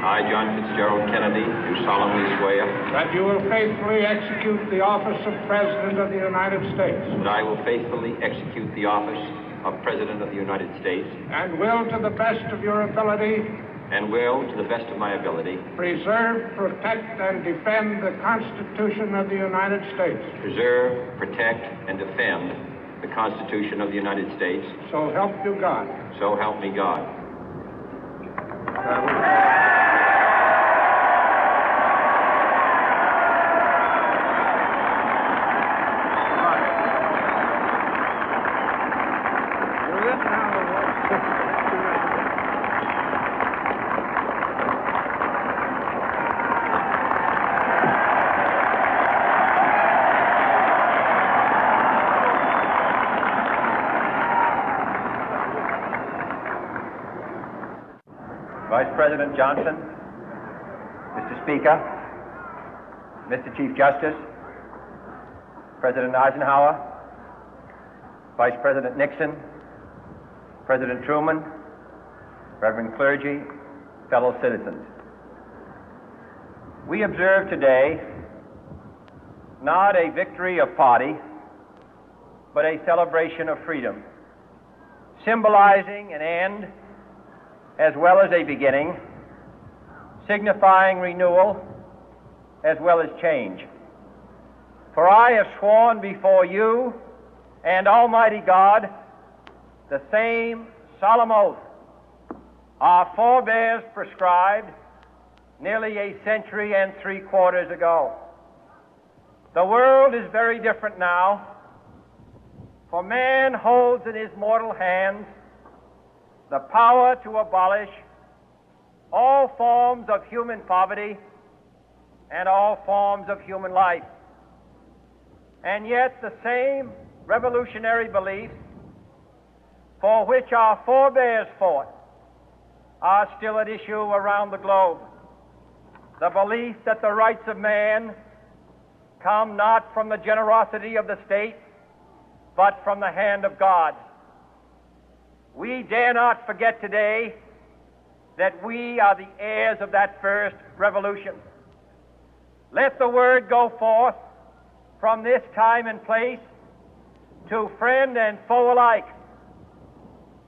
I, John Fitzgerald Kennedy, do solemnly swear that you will faithfully execute the office of President of the United States. that I will faithfully execute the office of President of the United States And will, to the best of your ability, and will, to the best of my ability, preserve, protect, and defend the Constitution of the United States. preserve, protect, and defend the Constitution of the United States. So help you God. So help me God. Vice President Johnson, Mr. Speaker, Mr. Chief Justice, President Eisenhower, Vice President Nixon, President Truman, Reverend clergy, fellow citizens. We observe today not a victory of party, but a celebration of freedom, symbolizing an end as well as a beginning, signifying renewal as well as change. For I have sworn before you and Almighty God the same solemn oath our forebears prescribed nearly a century and 3/4 ago. The world is very different now, for man holds in his mortal hands the power to abolish all forms of human poverty and all forms of human life. And yet the same revolutionary beliefs for which our forebears fought are still at issue around the globe. The belief that the rights of man come not from the generosity of the state, but from the hand of God. We dare not forget today that we are the heirs of that first revolution. Let the word go forth from this time and place to friend and foe alike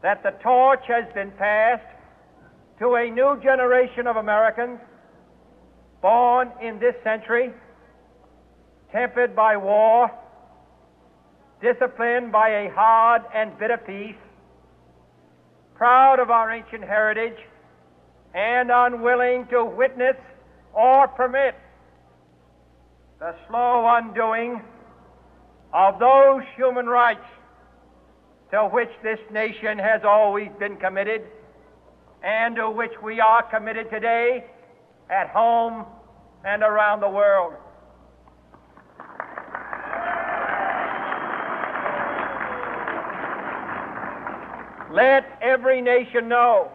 that the torch has been passed to a new generation of Americans born in this century, tempered by war, disciplined by a hard and bitter peace, proud of our ancient heritage, and unwilling to witness or permit the slow undoing of those human rights to which this nation has always been committed and to which we are committed today at home and around the world. Let every nation know,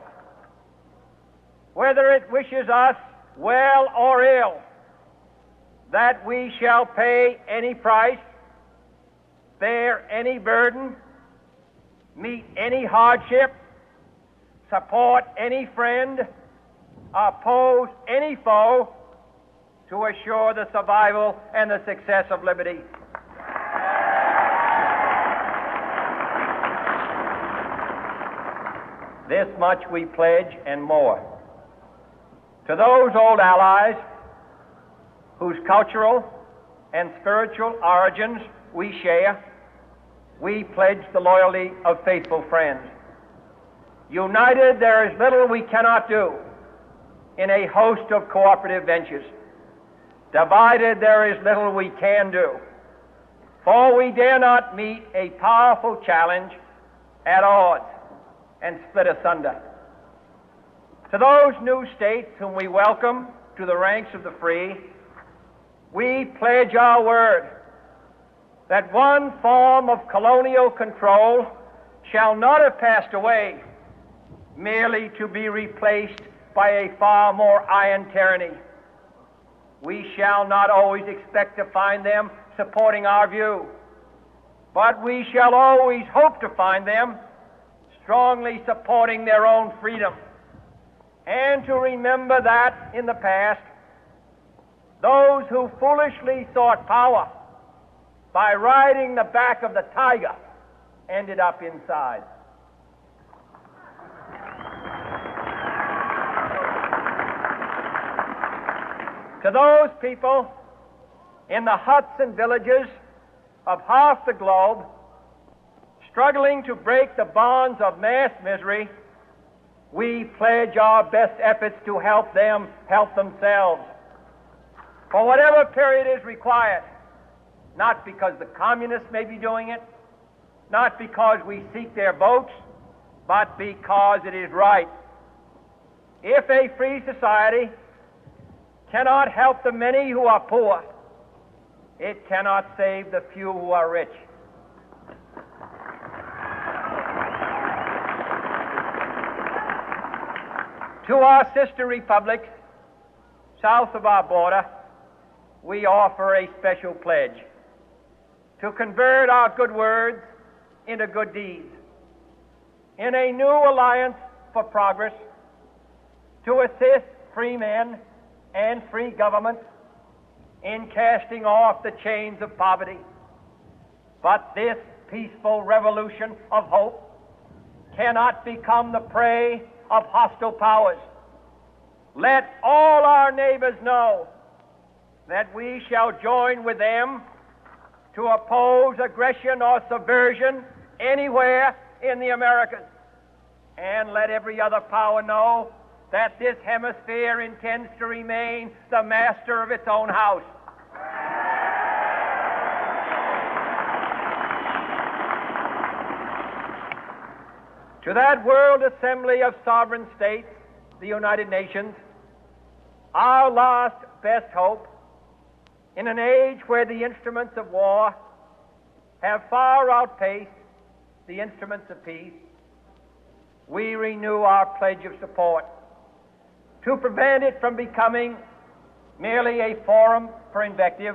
whether it wishes us well or ill, that we shall pay any price, bear any burden, meet any hardship, support any friend, oppose any foe to assure the survival and the success of liberty. This much we pledge and more. To those old allies whose cultural and spiritual origins we share, we pledge the loyalty of faithful friends. United, there is little we cannot do in a host of cooperative ventures. Divided, there is little we can do, for we dare not meet a powerful challenge at odds and split asunder. To those new states whom we welcome to the ranks of the free, we pledge our word that one form of colonial control shall not have passed away merely to be replaced by a far more iron tyranny. We shall not always expect to find them supporting our view, but we shall always hope to find them strongly supporting their own freedom. and to remember that in the past, those who foolishly sought power by riding the back of the tiger ended up inside. To those people in the huts and villages of half the globe struggling to break the bonds of mass misery, we pledge our best efforts to help them help themselves for whatever period is required, not because the communists may be doing it, not because we seek their votes, but because it is right. If a free society cannot help the many who are poor, it cannot save the few who are rich. To our sister republics south of our border, we offer a special pledge to convert our good words into good deeds, in a new alliance for progress, to assist free men and free governments in casting off the chains of poverty. But this peaceful revolution of hope cannot become the prey of hostile powers. Let all our neighbors know that we shall join with them to oppose aggression or subversion anywhere in the Americas. And let every other power know that this hemisphere intends to remain the master of its own house. To that World Assembly of Sovereign States, the United Nations, our last best hope, in an age where the instruments of war have far outpaced the instruments of peace, we renew our pledge of support to prevent it from becoming merely a forum for invective,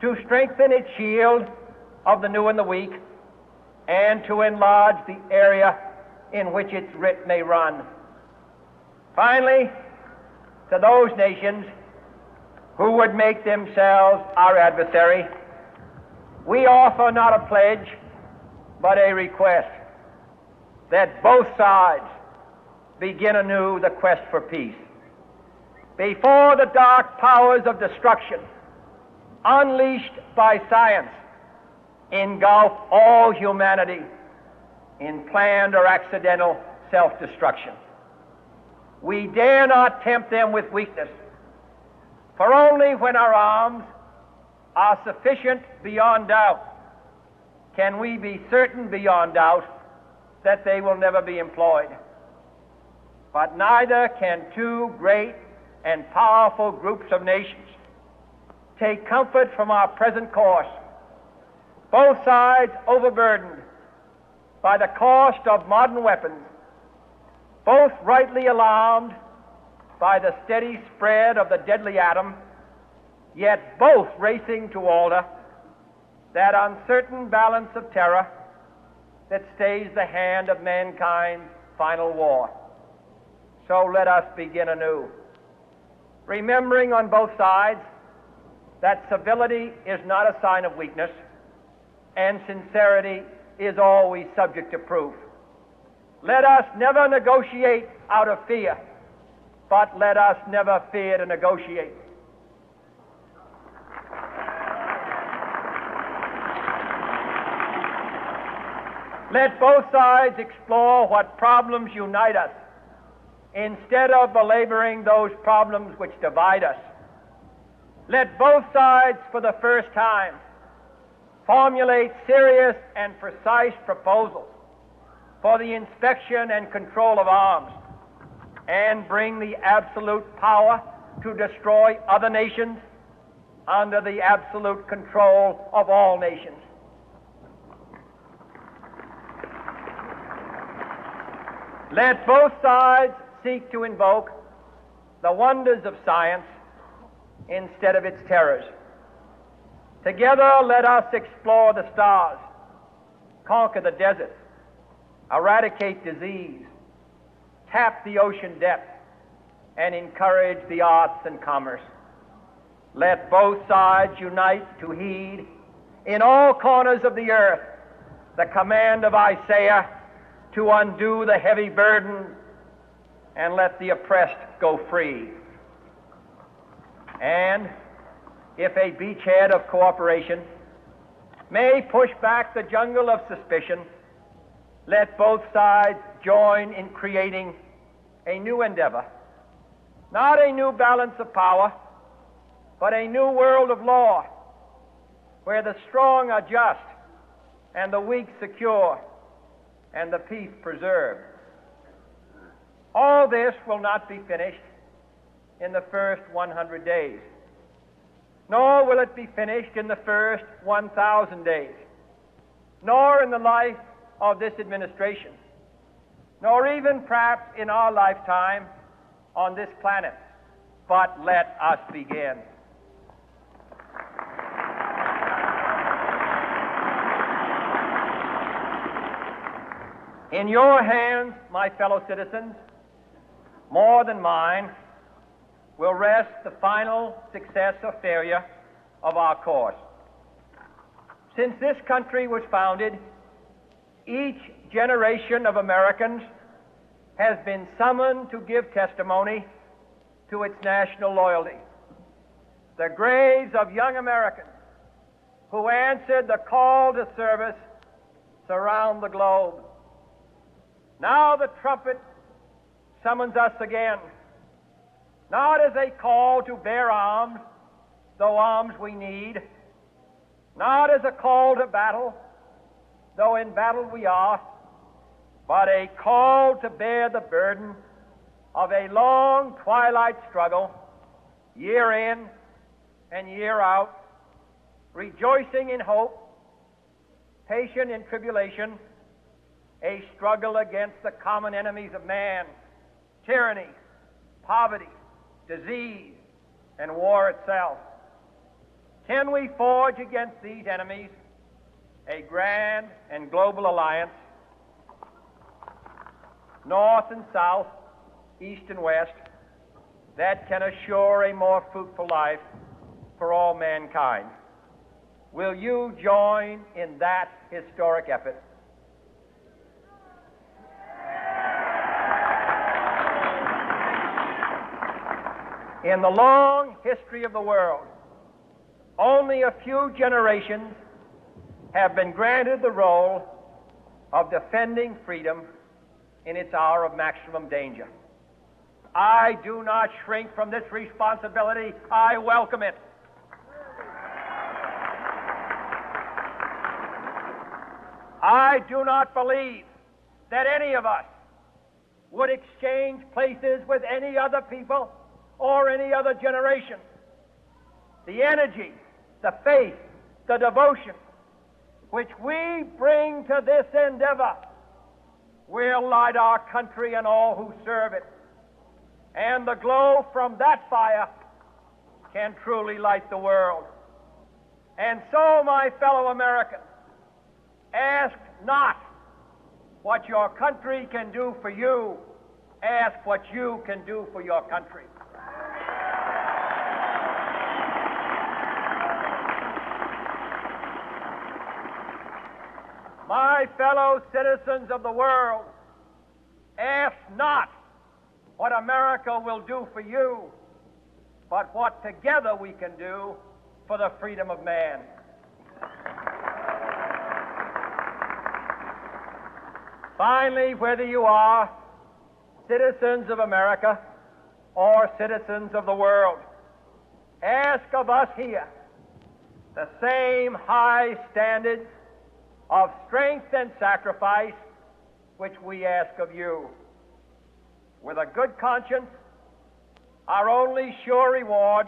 to strengthen its shield of the new and the weak, and to enlarge the area in which its writ may run. Finally, to those nations who would make themselves our adversary, we offer not a pledge, but a request that both sides begin anew the quest for peace. Before the dark powers of destruction, unleashed by science, engulf all humanity in planned or accidental self-destruction, we dare not tempt them with weakness, for only when our arms are sufficient beyond doubt can we be certain beyond doubt that they will never be employed. But neither can two great and powerful groups of nations take comfort from our present course, both sides overburdened by the cost of modern weapons, both rightly alarmed by the steady spread of the deadly atom, yet both racing to alter that uncertain balance of terror that stays the hand of mankind's final war. So let us begin anew, remembering on both sides that civility is not a sign of weakness, and sincerity is always subject to proof. Let us never negotiate out of fear, but let us never fear to negotiate. Let both sides explore what problems unite us, instead of belaboring those problems which divide us. Let both sides, for the first time, formulate serious and precise proposals for the inspection and control of arms, and bring the absolute power to destroy other nations under the absolute control of all nations. Let both sides seek to invoke the wonders of science instead of its terrors. Together, let us explore the stars, conquer the deserts, eradicate disease, tap the ocean depth, and encourage the arts and commerce. Let both sides unite to heed in all corners of the earth the command of Isaiah to undo the heavy burden and let the oppressed go free. And if a beachhead of cooperation may push back the jungle of suspicion, let both sides join in creating a new endeavor, not a new balance of power, but a new world of law, where the strong are just and the weak secure and the peace preserved. All this will not be finished in the first 100 days, nor will it be finished in the first 1,000 days, nor in the life of this administration, nor even perhaps in our lifetime on this planet. But let us begin. In your hands, my fellow citizens, more than mine, will rest the final success or failure of our course. Since this country was founded, each generation of Americans has been summoned to give testimony to its national loyalty. The graves of young Americans who answered the call to service surround the globe. Now the trumpet summons us again, not as a call to bear arms, though arms we need, not as a call to battle, though in battle we are, but a call to bear the burden of a long twilight struggle, year in and year out, rejoicing in hope, patient in tribulation, a struggle against the common enemies of man, tyranny, poverty, disease, and war itself. Can we forge against these enemies a grand and global alliance, north and south, east and west, that can assure a more fruitful life for all mankind? Will you join in that historic effort? In the long history of the world, only a few generations have been granted the role of defending freedom in its hour of maximum danger. I do not shrink from this responsibility. I welcome it. I do not believe that any of us would exchange places with any other people or any other generation. The energy, the faith, the devotion which we bring to this endeavor will light our country and all who serve it. And the glow from that fire can truly light the world. And so, my fellow Americans, ask not what your country can do for you. Ask what you can do for your country. My fellow citizens of the world, ask not what America will do for you, but what together we can do for the freedom of man. Finally, whether you are citizens of America or citizens of the world, ask of us here the same high standards of strength and sacrifice which we ask of you. With a good conscience, our only sure reward,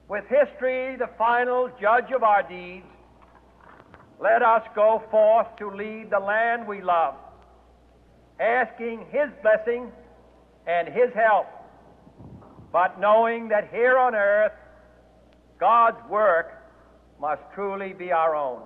with history the final judge of our deeds, let us go forth to lead the land we love, asking His blessing and His help, but knowing that here on earth God's work must truly be our own.